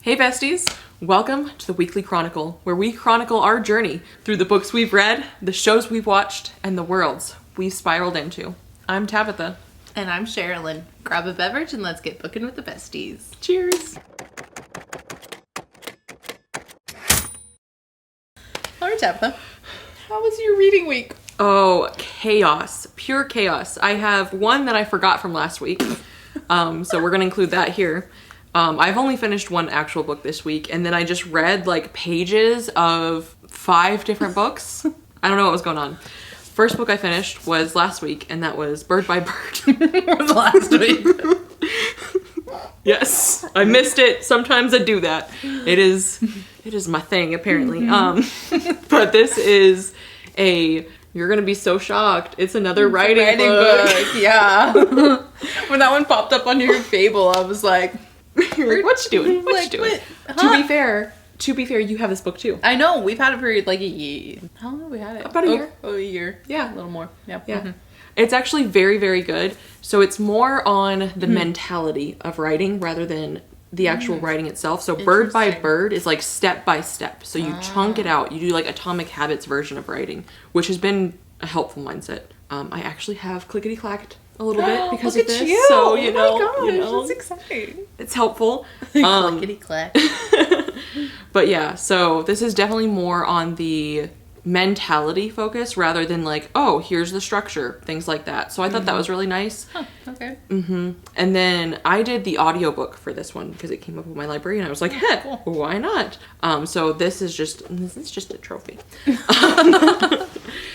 Hey besties, welcome to the Weekly Chronicle, where we chronicle our journey through the books we've read, the shows we've watched, and the worlds we've spiraled into. I'm Tabatha. And I'm Sharilyn. Grab a beverage and let's get booking with the besties. Cheers! All right, Tabatha. How was your reading week? Oh, chaos. Pure chaos. I have one that I forgot from last week, so we're going to include that here. I've only finished one actual book this week, and then I just read like pages of 5 different books. I don't know what was going on. First book I finished was last week, and that was Bird by Bird. Was last week. Yes, I missed it. Sometimes I do that. It is my thing, apparently. But this is you're gonna be so shocked. It's another writing book. Yeah. When that one popped up on your Fable, I was like, You're like, what you doing? What you doing? Huh? To be fair, you have this book too. I know, we've had it for like a year. How long have we had it? About a year. Oh, a year. Yeah. A little more. Yeah. Yeah. Mm-hmm. It's actually very, very good. So it's more on the mentality of writing rather than the actual writing itself. So Bird by Bird is like step by step. So you chunk it out. You do like Atomic Habits version of writing, which has been a helpful mindset. I actually have clickety-clacked a little bit because of this. You. So, you know, that's exciting. It's helpful. Clickety clack. But yeah, so this is definitely more on the mentality focus rather than like, oh, here's the structure, things like that. So I thought that was really nice. Huh, okay. And then I did the audiobook for this one because it came up with my library and I was like, heck, why not? So this is just a trophy.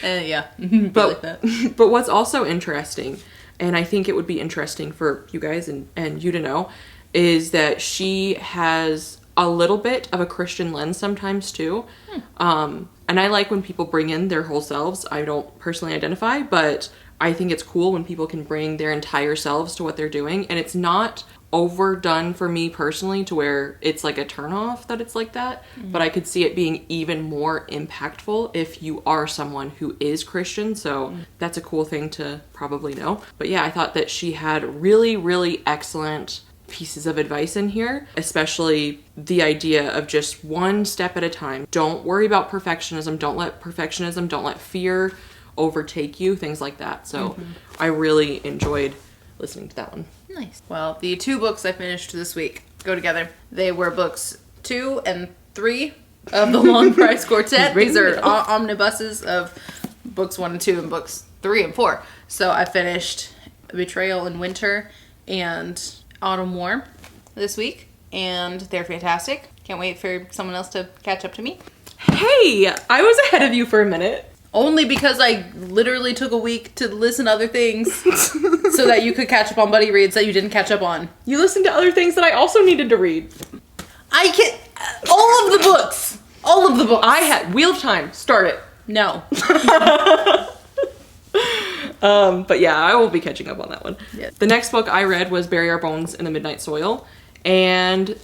Yeah. But, like that. But what's also interesting, and I think it would be interesting for you guys and you to know, is that she has a little bit of a Christian lens sometimes too. And I like when people bring in their whole selves. I don't personally identify, but I think it's cool when people can bring their entire selves to what they're doing. And it's not overdone for me personally to where it's like a turnoff that it's like that. But I could see it being even more impactful if you are someone who is Christian. So that's a cool thing to probably know. But yeah, I thought that she had really, really excellent pieces of advice in here, especially the idea of just one step at a time. Don't worry about perfectionism. Don't let fear overtake you, things like that. So I really enjoyed listening to that one. Nice. Well, the 2 books I finished this week go together. They were books 2 and 3 of the Long Price Quartet. These are omnibuses of books 1 and 2 and books 3 and 4. So I finished Betrayal in Winter and Autumn War this week, and they're fantastic. Can't wait for someone else to catch up to me. Hey, I was ahead of you for a minute. Only because I literally took a week to listen to other things so that you could catch up on buddy reads that you didn't catch up on. You listened to other things that I also needed to read. I can all of the books. All of the books. I had Wheel of Time. Start it. No. But yeah, I will be catching up on that one. Yeah. The next book I read was Bury Our Bones in the Midnight Soil. And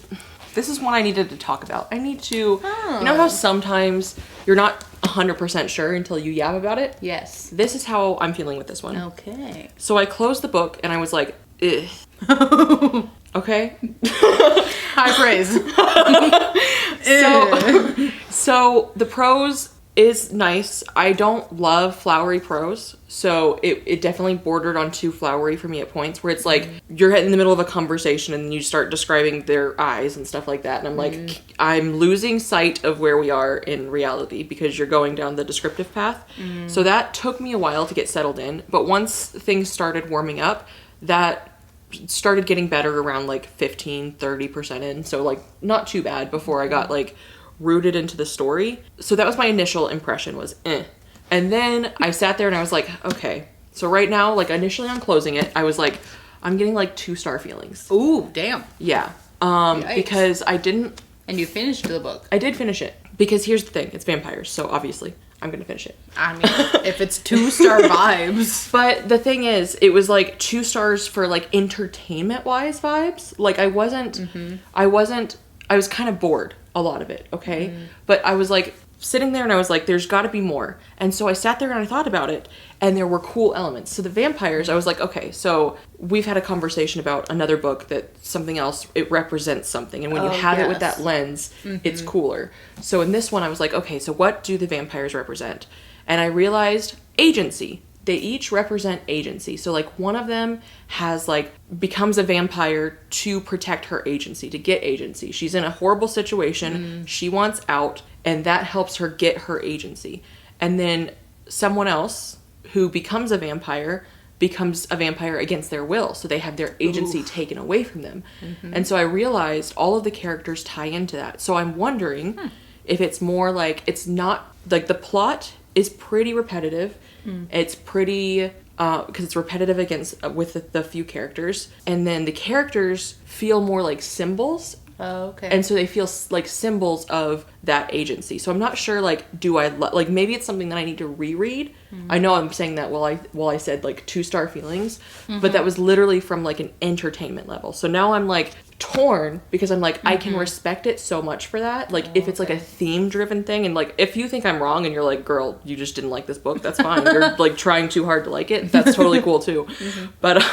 this is one I needed to talk about. I need to, you know how sometimes you're not 100% sure until you yab about it? Yes. This is how I'm feeling with this one. Okay. So I closed the book and I was like, ugh. Okay. High praise. So the prose is nice. I don't love flowery prose, so it definitely bordered on too flowery for me at points where it's like you're in the middle of a conversation and you start describing their eyes and stuff like that, and I'm like, I'm losing sight of where we are in reality because you're going down the descriptive path. So that took me a while to get settled in, but once things started warming up, that started getting better around like 15-30% in, so like not too bad before I got like rooted into the story. So that was my initial impression was and then I sat there and I was like, okay, so right now, like initially on closing it, I was like, I'm getting like 2-star feelings. Ooh, damn. Yeah. Because I didn't. And you finished the book. I did finish it because here's the thing, it's vampires, so obviously I'm gonna finish it. I mean, if it's 2-star vibes. But the thing is, it was like 2 stars for like entertainment wise vibes. Like I was kind of bored a lot of it, okay? But I was like, sitting there and I was like, there's got to be more. And so I sat there and I thought about it, and there were cool elements. So the vampires, I was like, okay, so we've had a conversation about another book that something else, it represents something. And when you have it with that lens, it's cooler. So in this one, I was like, okay, so what do the vampires represent? And I realized agency. They each represent agency. So like one of them has like becomes a vampire to protect her agency, to get agency. She's in a horrible situation. She wants out, and that helps her get her agency. And then someone else who becomes a vampire against their will. So they have their agency taken away from them. And so I realized all of the characters tie into that. So I'm wondering if it's more like, it's not like the plot is pretty repetitive. It's pretty because it's repetitive with the few characters, and then the characters feel more like symbols. Oh, okay. And so they feel like symbols of that agency. So I'm not sure, like, do I like, maybe it's something that I need to reread. I know I'm saying that while I said like 2-star feelings, but that was literally from like an entertainment level. So now I'm like torn because I'm like, I can respect it so much for that. Like if it's like a theme driven thing, and like if you think I'm wrong and you're like, girl, you just didn't like this book, that's fine. You're like trying too hard to like it. That's totally cool too. But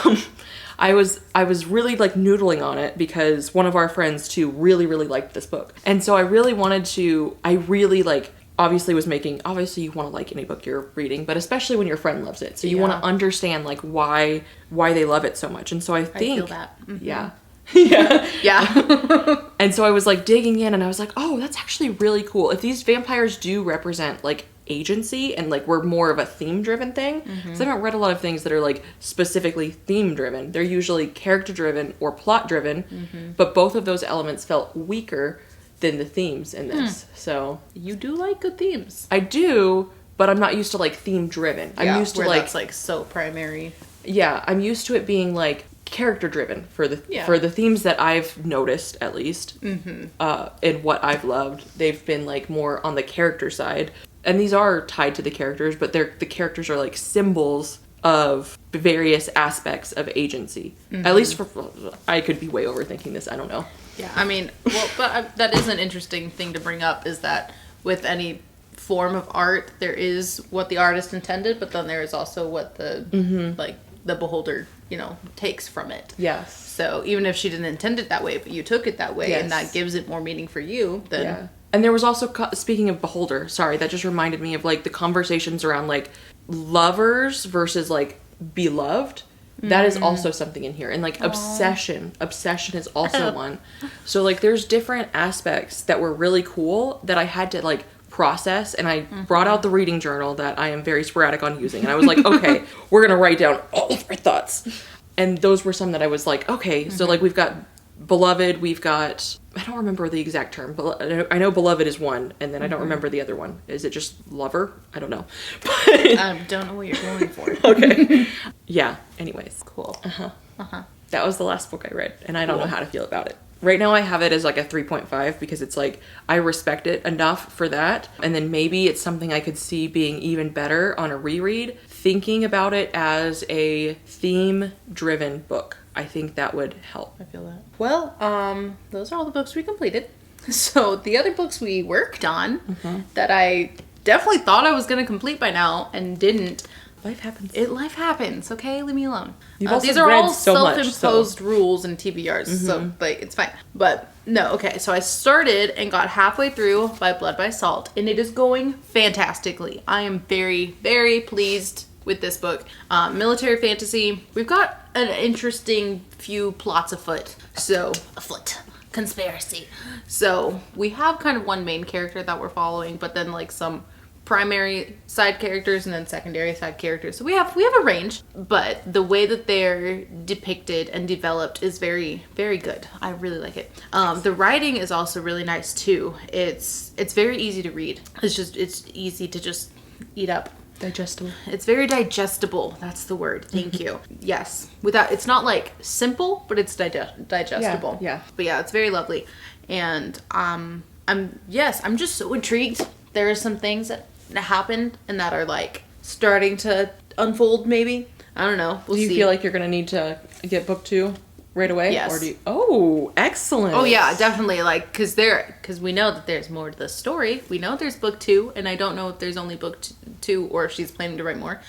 I was really like noodling on it because one of our friends too really liked this book. And so I really obviously you want to like any book you're reading, but especially when your friend loves it. So you want to understand like why they love it so much. And so I think, feel that. yeah. Yeah. And so I was like digging in and I was like, oh, that's actually really cool. If these vampires do represent like agency and like we're more of a theme driven thing, because I haven't read a lot of things that are like specifically theme driven. They're usually character driven or plot driven, but both of those elements felt weaker than the themes in this. So you do like good themes. I do, but I'm not used to like theme driven. I'm used to where like that's like so primary. Yeah, I'm used to it being like character driven for the themes that I've noticed, at least in what I've loved. They've been like more on the character side, and these are tied to the characters, but the characters are like symbols of various aspects of agency. At least I could be way overthinking this, I don't know. Yeah, I mean, well, but that is an interesting thing to bring up, is that with any form of art, there is what the artist intended, but then there is also what the like the beholder, takes from it. Yes. So even if she didn't intend it that way, but you took it that way, and that gives it more meaning for you, then... Yeah. And there was also, speaking of beholder, sorry, that just reminded me of, like, the conversations around, like, lovers versus, like, beloved. That is also something in here. And, like, obsession. Obsession is also one. So, like, there's different aspects that were really cool that I had to, like, process, and I brought out the reading journal that I am very sporadic on using, and I was like, okay, we're gonna write down all of our thoughts. And those were some that I was like, okay, so like we've got beloved, we've got, I don't remember the exact term, but I know beloved is one, and then I don't remember the other one. Is it just lover? I don't know. I don't know what you're going for. Okay. Yeah, anyways. Cool. That was the last book I read, and I don't know how to feel about it. Right now I have it as like a 3.5 because it's like, I respect it enough for that. And then maybe it's something I could see being even better on a reread. Thinking about it as a theme-driven book, I think that would help. I feel that. Well, those are all the books we completed. So the other books we worked on that I definitely thought I was going to complete by now and didn't. Life happens. Life happens, okay? Leave me alone. These are all so self-imposed rules and TBRs, so like it's fine. But no, okay, so I started and got halfway through by Blood by Salt, and it is going fantastically. I am very, very pleased with this book. Military fantasy. We've got an interesting few plots afoot. Conspiracy. So we have kind of one main character that we're following, but then like some primary side characters and then secondary side characters. So we have a range, but the way that they're depicted and developed is very, very good. I really like it. The writing is also really nice too. It's very easy to read. It's easy to just eat up. Digestible. It's very digestible. That's the word. Thank you. Yes. It's not like simple, but it's digestible. Yeah. But yeah, it's very lovely. And I'm just so intrigued. There are some things that happened and that are like starting to unfold maybe. I don't know. We'll see. Do you feel like you're going to need to get book 2 right away? Yes. Or do you... Oh, excellent. Oh yeah, definitely. Like, because we know that there's more to the story. We know there's book 2, and I don't know if there's only book 2 or if she's planning to write more.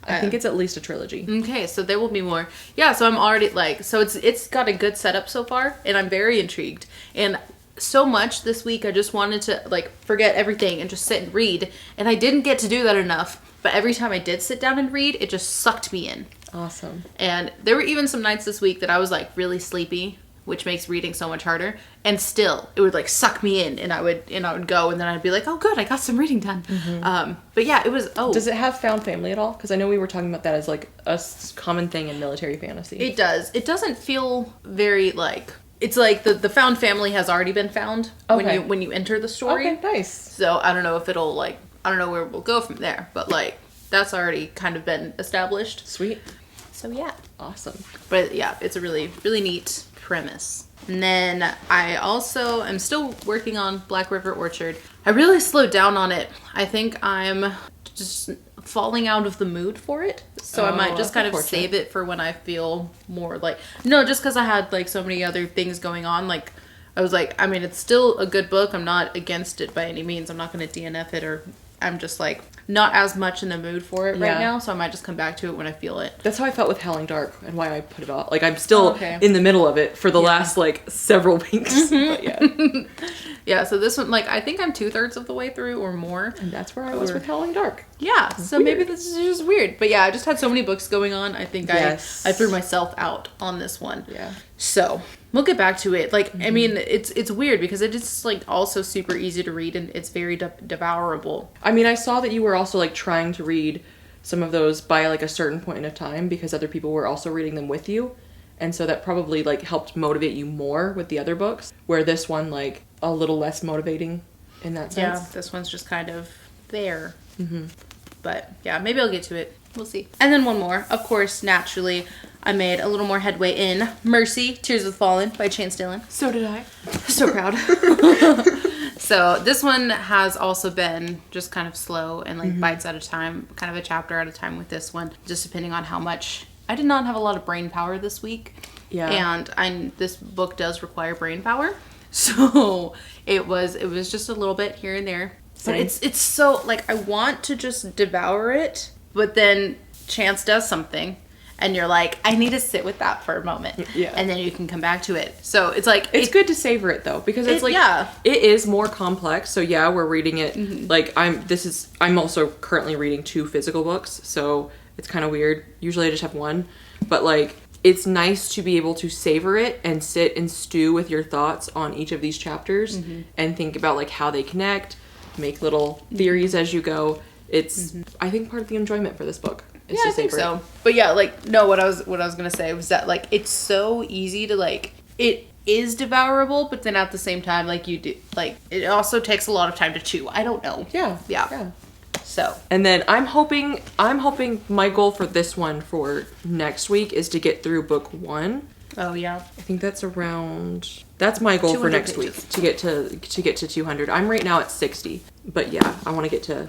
I think it's at least a trilogy. Okay, so there will be more. Yeah, so I'm already like, so it's got a good setup so far, and I'm very intrigued. And so much this week, I just wanted to like forget everything and just sit and read, and I didn't get to do that enough. But every time I did sit down and read, it just sucked me in. Awesome. And there were even some nights this week that I was like really sleepy, which makes reading so much harder. And still, it would like suck me in, and I would go, and then I'd be like, oh, good, I got some reading done. But yeah, it was. Oh, does it have found family at all? Because I know we were talking about that as like a common thing in military fantasy. It does. It doesn't feel very like. It's like the found family has already been found when you enter the story. Okay, nice. So I don't know if it'll like. I don't know where we'll go from there, but like that's already kind of been established. Sweet. So yeah. Awesome. But yeah, it's a really, really neat premise. And then I also am still working on Black River Orchard. I really slowed down on it. I think I'm just falling out of the mood for it. So I might just kind of save it for when I feel more like... No, just because I had like so many other things going on. Like, I was like, I mean, it's still a good book. I'm not against it by any means. I'm not going to DNF it, or I'm just like not as much in the mood for it right now. So I might just come back to it when I feel it. That's how I felt with Howling Dark and why I put it off. Like, I'm still in the middle of it for the last like several weeks. But yeah. Yeah, so this one, like, I think I'm 2/3 of the way through or more. And that's where I was with Howling Dark. Yeah, so weird. Maybe this is just weird. But yeah, I just had so many books going on. I think I threw myself out on this one. Yeah. So we'll get back to it. Like, I mean, it's weird because it is like also super easy to read, and it's very devourable. I mean, I saw that you were also like trying to read some of those by like a certain point of time because other people were also reading them with you. And so that probably like helped motivate you more with the other books, where this one like a little less motivating in that sense. Yeah, this one's just kind of there. But yeah, maybe I'll get to it. We'll see. And then one more. Of course, naturally, I made a little more headway in Mercy, Tears of the Fallen by Chance Dillon. So did I. So proud. So this one has also been just kind of slow and like bites at a time, kind of a chapter at a time with this one, just depending on how much. I did not have a lot of brain power this week. Yeah. And this book does require brain power. So it was just a little bit here and there. But it's so like I want to just devour it, but then Chance does something and you're like, I need to sit with that for a moment. Yeah. And then you can come back to it. So it's like it's good to savor it though, because it's like it is more complex. So yeah, we're reading it like I'm also currently reading 2 physical books, so it's kind of weird. Usually I just have one, but like it's nice to be able to savor it and sit and stew with your thoughts on each of these chapters and think about like how they connect, make little theories as you go. It's I think part of the enjoyment for this book is to savor it. But yeah, like no, what I was gonna say was that like it's so easy to like it is devourable, but then at the same time like you do like it also takes a lot of time to chew. I don't know. Yeah. So. And then I'm hoping my goal for this one for next week is to get through book 1. Oh yeah. I think that's my goal for next week to get to 200. I'm right now at 60. But yeah, I want to get to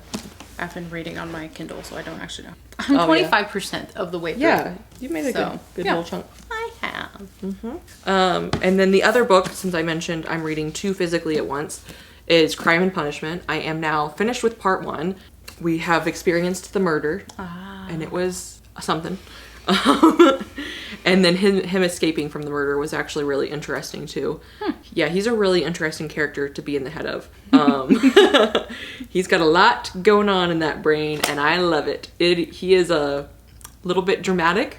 I've been reading on my Kindle, so I don't actually know. I'm 25% of the way through. Yeah, you've made a good little chunk. I have. And then the other book, since I mentioned I'm reading 2 physically at once, is Crime and Punishment. I am now finished with part 1. We have experienced the murder, and it was something. And then him escaping from the murder was actually really interesting too. Yeah, he's a really interesting character to be in the head of. He's got a lot going on in that brain, and I love it. He is a little bit dramatic.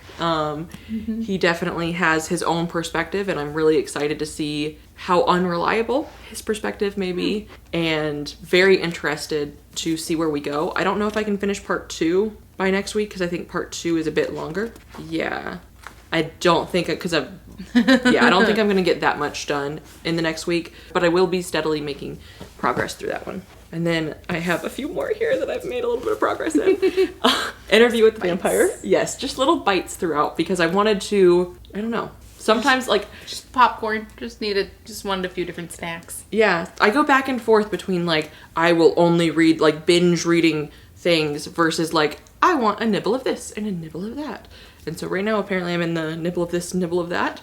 He definitely has his own perspective, and I'm really excited to see how unreliable his perspective may be, and very interested to see where we go. I don't know if I can finish part 2 by next week, because I think part 2 is a bit longer. Yeah. I don't think I'm going to get that much done in the next week, but I will be steadily making progress through that one. And then I have a few more here that I've made a little bit of progress in. Interview with the Vampire. Yes, just little bites throughout, because I wanted to, I don't know. Sometimes like just popcorn, just wanted a few different snacks. Yeah, I go back and forth between like I will only read like binge reading things versus like I want a nibble of this and a nibble of that. And so right now, apparently, I'm in the nibble of this, nibble of that.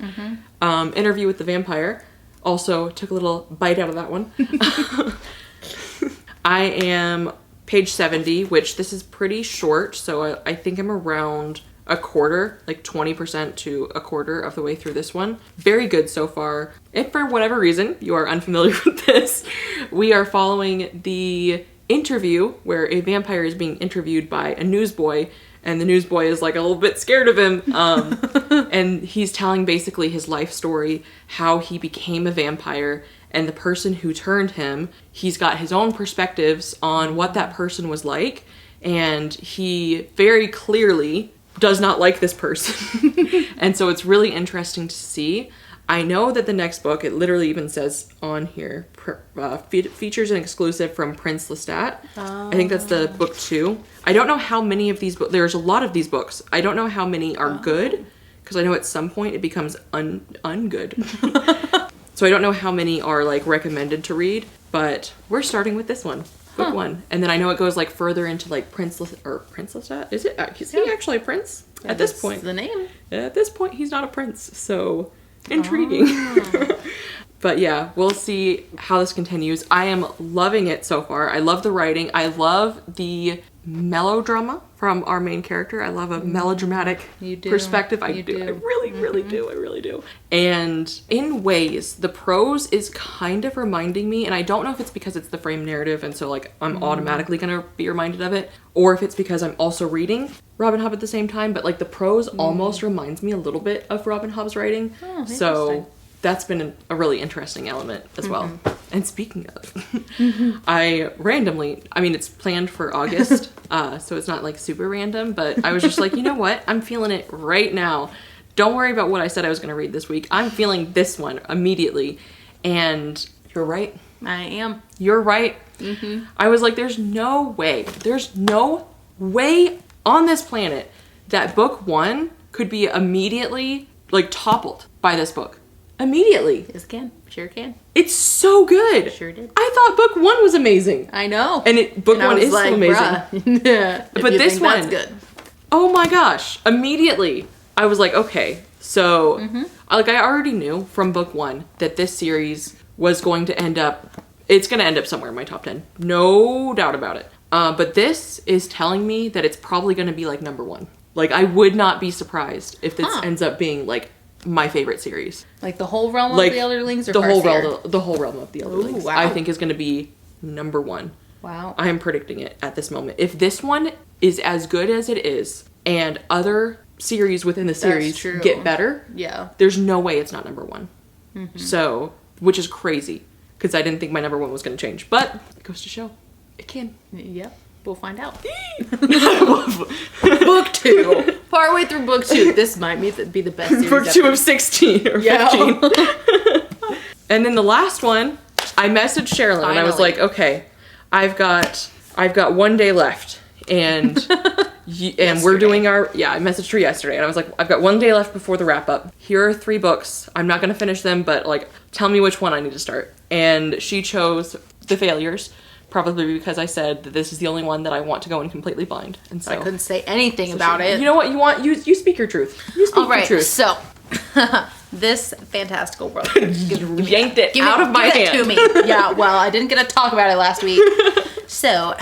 Interview with the Vampire. Also took a little bite out of that one. I am page 70, which this is pretty short. So I think I'm around a quarter, like 20% to a quarter of the way through this one. Very good so far. If for whatever reason you are unfamiliar with this, we are following the interview where a vampire is being interviewed by a newsboy, and the newsboy is like a little bit scared of him. And he's telling basically his life story, how he became a vampire, and the person who turned him, he's got his own perspectives on what that person was like, and he very clearly does not like this person. And so it's really interesting to see. I know that the next book, it literally even says on here, features an exclusive from Prince Lestat. I think that's the book 2. I don't know how many of these books, there's a lot of these books. I don't know how many are good, because I know at some point it becomes ungood. So I don't know how many are like recommended to read, but we're starting with this one. Book 1. And then I know it goes like further into like Prince Lestat. Is it? Is he actually a prince? Yeah, at this point. The name. At this point, he's not a prince. So intriguing. But yeah, we'll see how this continues. I am loving it so far. I love the writing. I love the melodrama from our main character. I love a melodramatic perspective. I do. I really do. And in ways, the prose is kind of reminding me, and I don't know if it's because it's the frame narrative and so like I'm automatically gonna be reminded of it, or if it's because I'm also reading Robin Hobb at the same time, but like the prose almost reminds me a little bit of Robin Hobb's writing. So that's been a really interesting element as well. And speaking of, I mean, it's planned for August, so it's not like super random, but I was just like, you know what? I'm feeling it right now. Don't worry about what I said I was going to read this week. I'm feeling this one immediately. And you're right. I am. You're right. I was like, there's no way on this planet that book 1 could be immediately like toppled by this book. Immediately. Yes, can. Sure can. It's so good. Sure did. I thought book 1 was amazing. I know. And book 1 is like, so amazing. Yeah. But this one, that's good. Oh my gosh. Immediately, I was like, okay. So, like I already knew from book 1 that this series was going to end up, it's going to end up somewhere in my top 10. No doubt about it. But this is telling me that it's probably going to be like number 1. Like I would not be surprised if this ends up being like my favorite series. Like the whole realm of the Elderlings, or the whole realm of the Elderlings. Wow. I think is going to be number 1. Wow. I am predicting it at this moment. If this one is as good as it is, and other series within the series get better, there's no way it's not number 1. So, which is crazy, because I didn't think my number 1 was going to change. But it goes to show, it can. Yep. We'll find out. Book 2. Partway through book 2. This might be the best series book 2 of 16 or 15. And then the last one, I messaged Sharilyn and I was like, okay, I've got 1 day left, and we're doing I messaged her yesterday and I was like, I've got 1 day left before the wrap up. Here are 3 books. I'm not going to finish them, but like, tell me which one I need to start. And she chose The Failures. Probably because I said that this is the only one that I want to go in completely blind. And so I couldn't say anything about it. You know what? You speak your truth. You speak your truth. So this fantastical world. Yanked it out of my hand. To me. Yeah, well, I didn't get to talk about it last week. So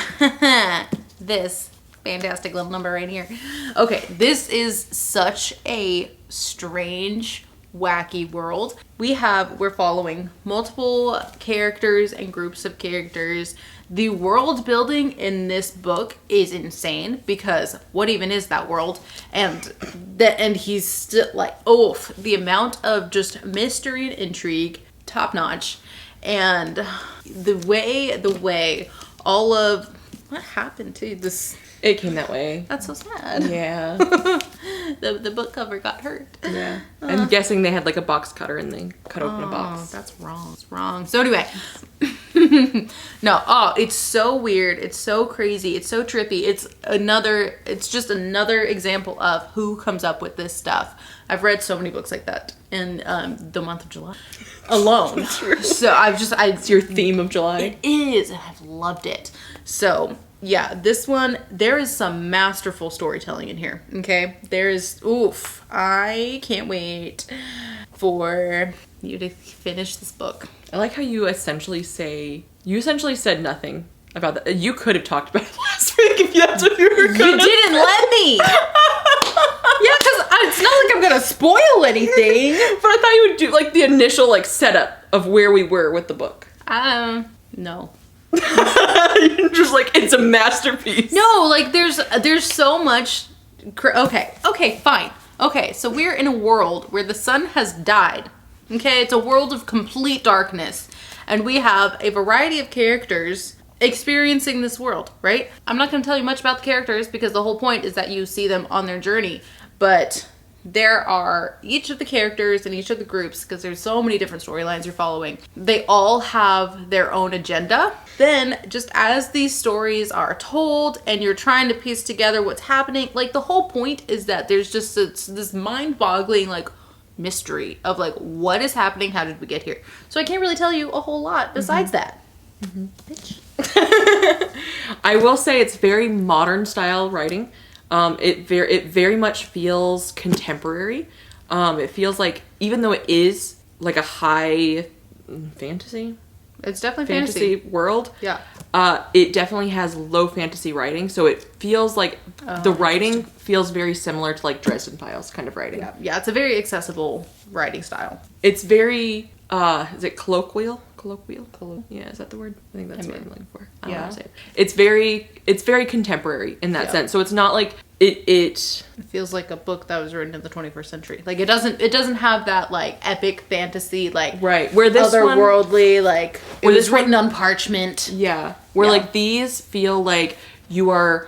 this fantastic little number right here. Okay, this is such a strange, wacky world. We're following multiple characters and groups of characters. The world building in this book is insane, because what even is that world? And he's still like, the amount of just mystery and intrigue, top notch. And the way all of what happened to this. It came that way. That's so sad. Yeah. the book cover got hurt. Yeah. I'm guessing they had like a box cutter and they cut open a box. That's wrong. It's wrong. So anyway. No. It's so weird. It's so crazy. It's so trippy. It's just another example of who comes up with this stuff. I've read so many books like that in the month of July alone. So it's your theme of July. It is, and I've loved it. So Yeah, this one, there is some masterful storytelling in here, okay? I can't wait for you to finish this book. I like how you essentially said nothing about that. You could have talked about it last week if that's what you were going to. You didn't let me! Yeah, because it's not like I'm going to spoil anything. But I thought you would do, like, the initial, like, setup of where we were with the book. No. You're just like, it's a masterpiece. No, like, there's so much... Okay, fine. Okay, so we're in a world where the sun has died. Okay, it's a world of complete darkness. And we have a variety of characters experiencing this world, right? I'm not going to tell you much about the characters because the whole point is that you see them on their journey. But there are each of the characters and each of the groups, because there's so many different storylines you're following. They all have their own agenda. Then, just as these stories are told and you're trying to piece together what's happening, like the whole point is that there's just this mind-boggling, like, mystery of like what is happening, how did we get here. So I can't really tell you a whole lot besides that. Bitch. I will say it's very modern style writing. It very much feels contemporary. It feels like, even though it is like a high fantasy, it's definitely fantasy world. Yeah. It definitely has low fantasy writing, so it feels like the writing feels very similar to like Dresden Files kind of writing. Yeah, it's a very accessible writing style. It's very is it colloquial? Yeah, is that the word? I think that's what I'm looking for. I don't know how to say it. It's very contemporary in that sense. So it's not like it feels like a book that was written in the 21st century. Like it doesn't have that like epic fantasy like right where this otherworldly like it was written on parchment. Yeah. Where like these feel like you are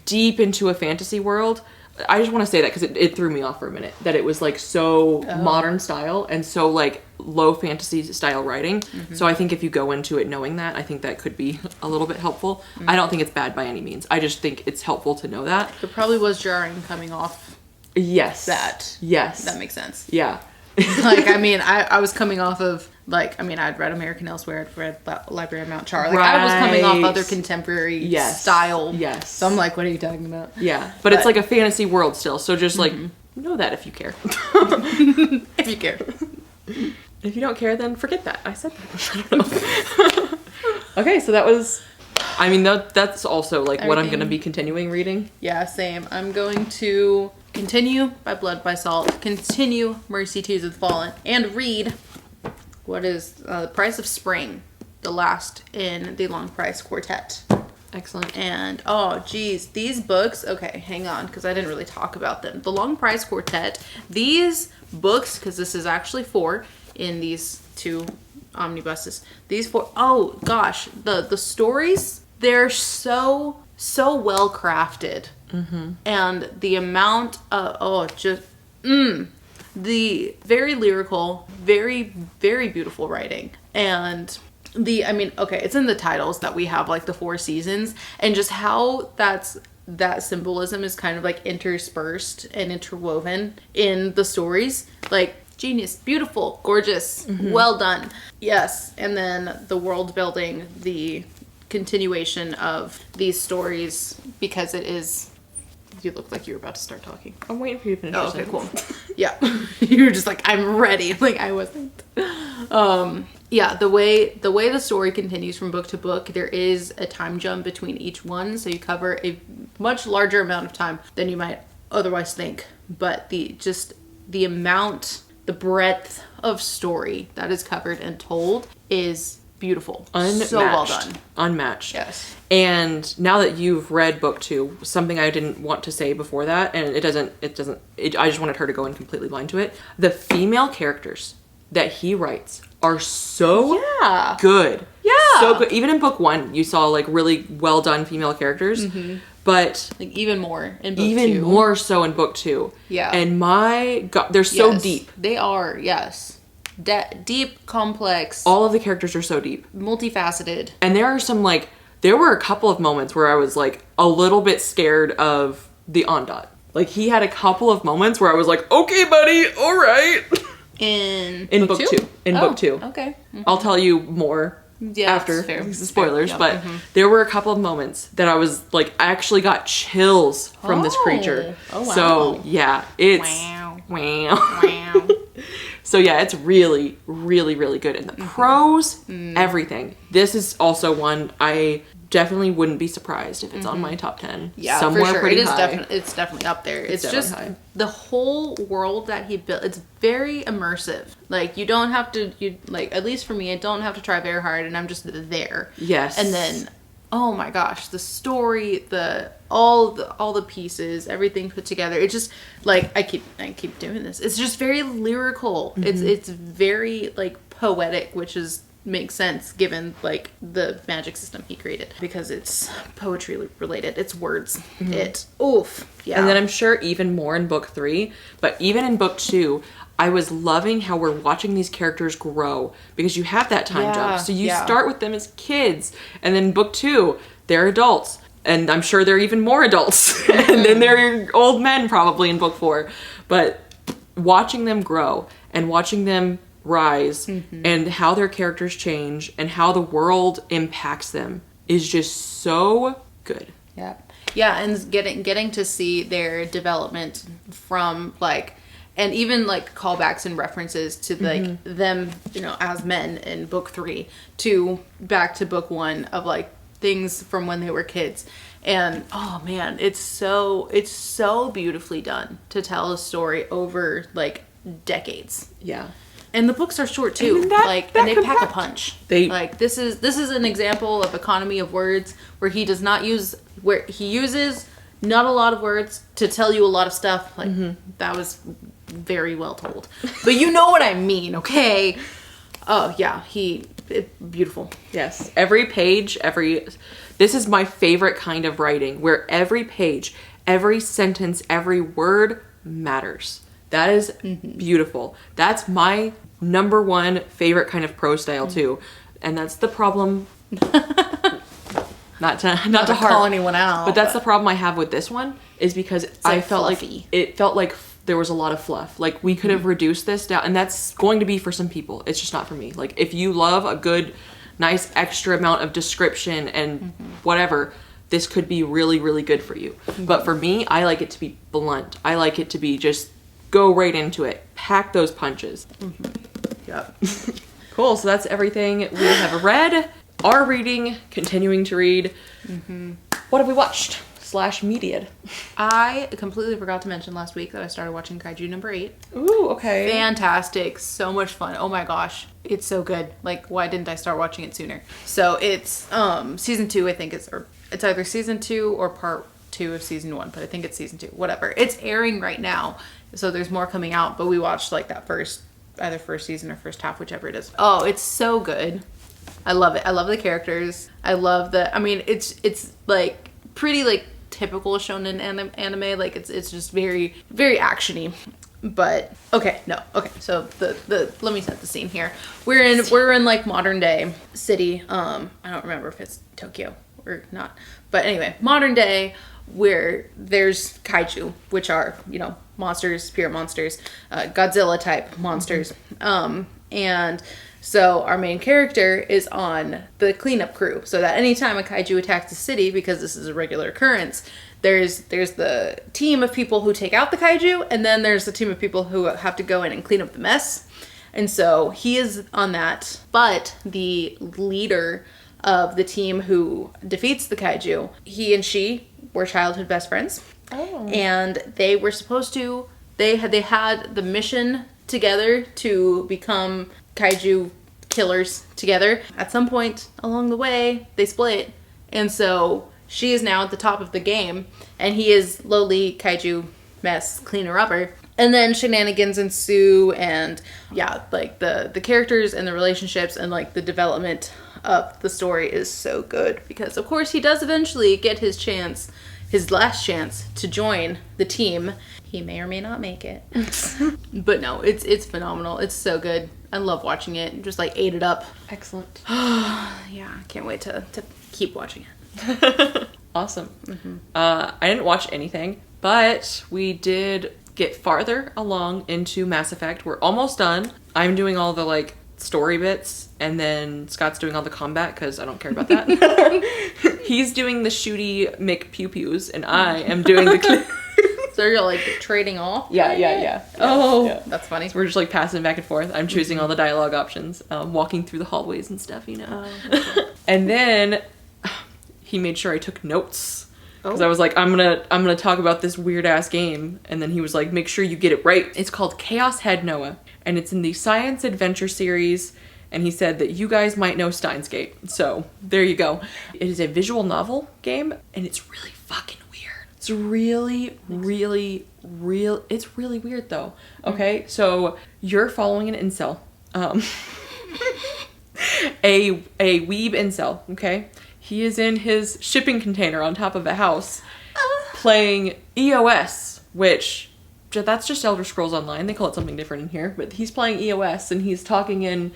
deep into a fantasy world. I just want to say that because it threw me off for a minute that it was like so modern style and so like low fantasy style writing. So I think if you go into it knowing that, I think that could be a little bit helpful. I don't think it's bad by any means. I just think it's helpful to know that. It probably was jarring coming off. Yes. That. Yes. That makes sense. Yeah. Like, I mean, I was coming off of, like, I mean, I'd read American Elsewhere, I'd read Library of Mount Char. Like, I was coming off other contemporary style. Yes. So I'm like, what are you talking about? Yeah. But it's like a fantasy world still, so just, like, know that if you care. If you care. If you don't care, then forget that. I said that. Okay, so that was... I mean, that's also, like, what I'm going to be continuing reading. Yeah, same. I'm going to continue By Blood, by Salt, continue Mercy, Tears of the Fallen, and read what is The Price of Spring, the last in the Long Price Quartet. Excellent. And, oh, geez, these books... Okay, hang on, because I didn't really talk about them. The Long Price Quartet, these books, because this is actually 4 in these 2 omnibuses. These 4... Oh, gosh, the stories, they're so well crafted. And the amount of... the very lyrical, very, very beautiful writing. And... I mean, okay, it's in the titles that we have, like, the 4 seasons, and just how that symbolism is kind of, like, interspersed and interwoven in the stories. Like, genius, beautiful, gorgeous, well done. Yes, and then the world building, the continuation of these stories, because it is... You look like you were about to start talking. I'm waiting for you to finish. Oh, okay, cool. Yeah. You were just like, I'm ready. Like, I wasn't. Yeah, the way the story continues from book to book, there is a time jump between each one, so you cover a much larger amount of time than you might otherwise think. But the amount, the breadth of story that is covered and told is beautiful. Unmatched. So well done. Unmatched. Yes. And now that you've read book 2, something I didn't want to say before that, and I just wanted her to go in completely blind to it. The female characters that he writes are so good. Yeah. So good. Even in book 1, you saw like really well done female characters. But like even more in book 2. Even more so in book 2. Yeah. And my God, they're so deep. They are, yes. Deep, complex. All of the characters are so deep. Multifaceted. And there were a couple of moments where I was like a little bit scared of the Ondot. Like he had a couple of moments where I was like, okay, buddy, all right. In book 2? In book 2. Okay. I'll tell you more Yeah, after fair. spoilers, Fair. but there were a couple of moments that I was like, I actually got chills from this creature. Oh, wow. So yeah, it's wow. So yeah, it's really, really, really good. And the prose, everything. This is also one I definitely wouldn't be surprised if it's on my top 10. Yeah, somewhere for sure. pretty It is high. it's definitely up there. It's just high. the whole world that he built. It's very immersive. Like you don't have to. You like at least for me, I don't have to try very hard, and I'm just there. Yes. And then, oh my gosh, the story, all the pieces, everything put together. It just like I keep doing this. It's just very lyrical. It's very like poetic, which makes sense given like the magic system he created because it's poetry related. It's words. Yeah. And then I'm sure even more in book 3, but even in book 2, I was loving how we're watching these characters grow because you have that time jump. So you start with them as kids, and then book 2, they're adults. And I'm sure they're even more adults. And then they're old men probably in book 4. But watching them grow and watching them rise and how their characters change and how the world impacts them is just so good. Yeah, and getting to see their development from like, and even like callbacks and references to like them, as men in book 3 to back to book 1 of like things from when they were kids. And oh man, it's so beautifully done to tell a story over like decades. Yeah. And the books are short too, and they pack a punch. This is an example of economy of words where he uses not a lot of words to tell you a lot of stuff. Like that was very well told, but you know what I mean, okay? Oh yeah, beautiful. Yes, every page, this is my favorite kind of writing where every page, every sentence, every word matters. That is beautiful. That's my number one favorite kind of prose style too. And that's the problem. not to call anyone out. But that's the problem I have with this one is because I felt fluffy. it felt like there was a lot of fluff. Like we could have reduced this down, and that's going to be for some people. It's just not for me. Like if you love a good, nice extra amount of description and whatever, this could be really, really good for you. But for me, I like it to be blunt. I like it to be just go right into it. Pack those punches. Yep. Cool. So that's everything we have read, are reading, continuing to read. What have we watched / media'd? I completely forgot to mention last week that I started watching Kaiju number 8. Ooh, okay. Fantastic. So much fun. Oh my gosh. It's so good. Like, why didn't I start watching it sooner? So it's season 2, I think it's either season 2 or part 2 of season 1, but I think it's season 2. Whatever. It's airing right now. So there's more coming out, but we watched like that either first season or first half, whichever it is. Oh, it's so good. I love it. I love the characters. I love it's like pretty like typical shonen anime. Like it's just very, very actiony. But okay. So the let me set the scene here. We're in like modern day city. I don't remember if it's Tokyo or not. But anyway, modern day where there's kaiju, which are, monsters, spirit monsters, Godzilla type monsters. And so our main character is on the cleanup crew, so that anytime a kaiju attacks the city, because this is a regular occurrence, there's the team of people who take out the kaiju, and then there's the team of people who have to go in and clean up the mess. And so he is on that, but the leader of the team who defeats the kaiju, he and she were childhood best friends. Oh. And they were supposed to, they had the mission together to become kaiju killers together. At some point along the way, they split. And so she is now at the top of the game, and he is lowly kaiju mess cleaner-upper. And then shenanigans ensue, and yeah, like the characters and the relationships and like the development of the story is so good, because of course he does eventually get his last chance to join the team. He may or may not make it. But no, it's phenomenal. It's so good. I love watching it. Just like ate it up. Excellent. Yeah, can't wait to keep watching it. Awesome. I didn't watch anything, but we did get farther along into Mass Effect. We're almost done. I'm doing all the like story bits, and then Scott's doing all the combat because I don't care about that. He's doing the shooty McPew-pews, and I am doing the... So you're like trading off? Yeah. Oh, yeah. That's funny. So we're just like passing back and forth. I'm choosing all the dialogue options, walking through the hallways and stuff, you know. Okay. And then he made sure I took notes. Because I was like, I'm gonna talk about this weird ass game, and then he was like, make sure you get it right. It's called Chaos Head Noah, and it's in the Science Adventure series. And he said that you guys might know Steins Gate, so there you go. It is a visual novel game, and it's really fucking weird. It's really weird though. Okay, so you're following an incel, a weeb incel. Okay. He is in his shipping container on top of a house playing EOS, which that's just Elder Scrolls Online. They call it something different in here, but he's playing EOS and he's talking in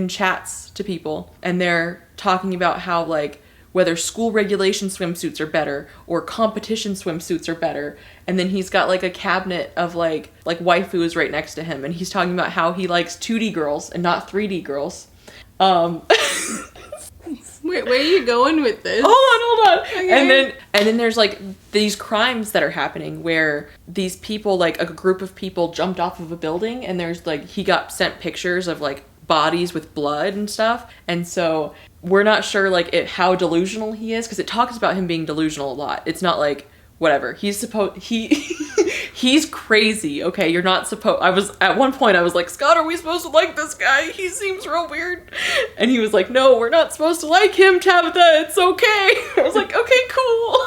chats to people, and they're talking about how like whether school regulation swimsuits are better or competition swimsuits are better. And then he's got like a cabinet of like waifus right next to him, and he's talking about how he likes 2D girls and not 3D girls. Wait, where are you going with this? Hold on. Okay. And then there's like these crimes that are happening where these people, like a group of people jumped off of a building, and there's like, he got sent pictures of like bodies with blood and stuff. And so we're not sure like how delusional he is, because it talks about him being delusional a lot. It's not like whatever. He's crazy. Okay, you're not supposed... At one point I was like, Scott, are we supposed to like this guy? He seems real weird. And he was like, no, we're not supposed to like him, Tabatha. It's okay. I was like, okay, cool.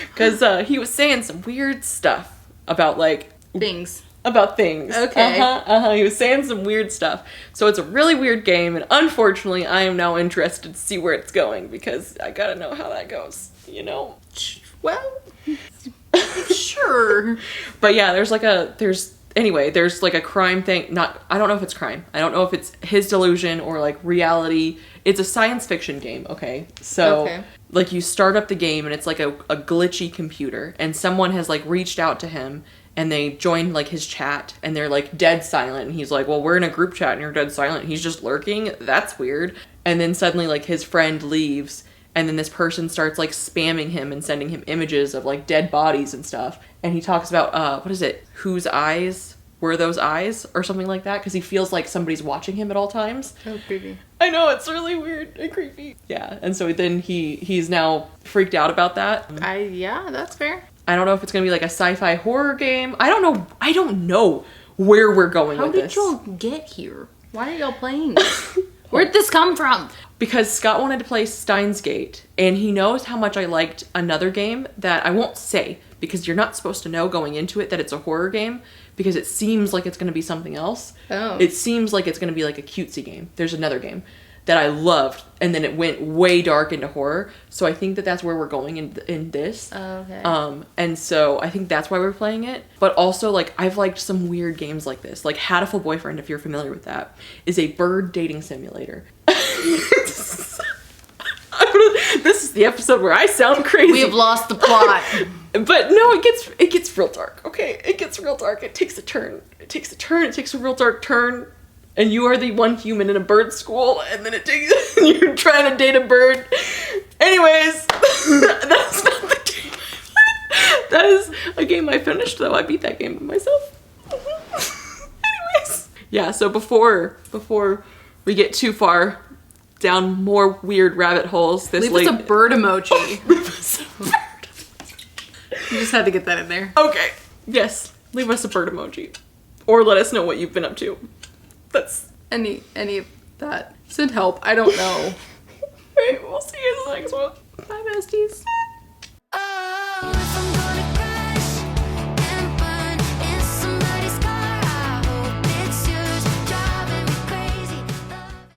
Because he was saying some weird stuff about like... Things. About things. Okay. He was saying some weird stuff. So it's a really weird game, and unfortunately I am now interested to see where it's going, because I gotta know how that goes, you know? Well... Sure. But yeah, there's like a crime thing. I don't know if it's crime. I don't know if it's his delusion or like reality. It's a science fiction game, okay? So like you start up the game and it's like a glitchy computer, and someone has like reached out to him and they joined like his chat, and they're like dead silent, and he's like, well, we're in a group chat and you're dead silent. He's just lurking. That's weird. And then suddenly like his friend leaves, and then this person starts like spamming him and sending him images of like dead bodies and stuff. And he talks about, what is it? Whose eyes were those eyes? Or something like that. Because he feels like somebody's watching him at all times. Oh, creepy. I know, it's really weird and creepy. Yeah, and so then he's now freaked out about that. Yeah, that's fair. I don't know if it's going to be like a sci-fi horror game. I don't know where we're going with this. How did y'all get here? Why are y'all playing this? Where'd this come from? Because Scott wanted to play Steins Gate, and he knows how much I liked another game that I won't say, because you're not supposed to know going into it that it's a horror game, because it seems like it's going to be something else. Oh. It seems like it's going to be like a cutesy game. There's another game that I loved, and then it went way dark into horror, so I think that that's where we're going in this. Oh, okay. And so I think that's why we're playing it. But also, like, I've liked some weird games like this. Like, Hatful Boyfriend, if you're familiar with that, is a bird dating simulator. This is the episode where I sound crazy. We have lost the plot. But no, it gets real dark. Okay, it gets real dark. It takes a turn. It takes a real dark turn. And you are the one human in a bird school, and then you're trying to date a bird. Anyways, that's not the game. That is a game I finished, though. I beat that game myself. Anyways. Yeah, so before we get too far down more weird rabbit holes, leave us a bird emoji. Leave us a bird. You just had to get that in there. Okay. Yes. Leave us a bird emoji. Or let us know what you've been up to. That's any of that. Send help. I don't know. Right, we'll see you in the next one. Bye, besties.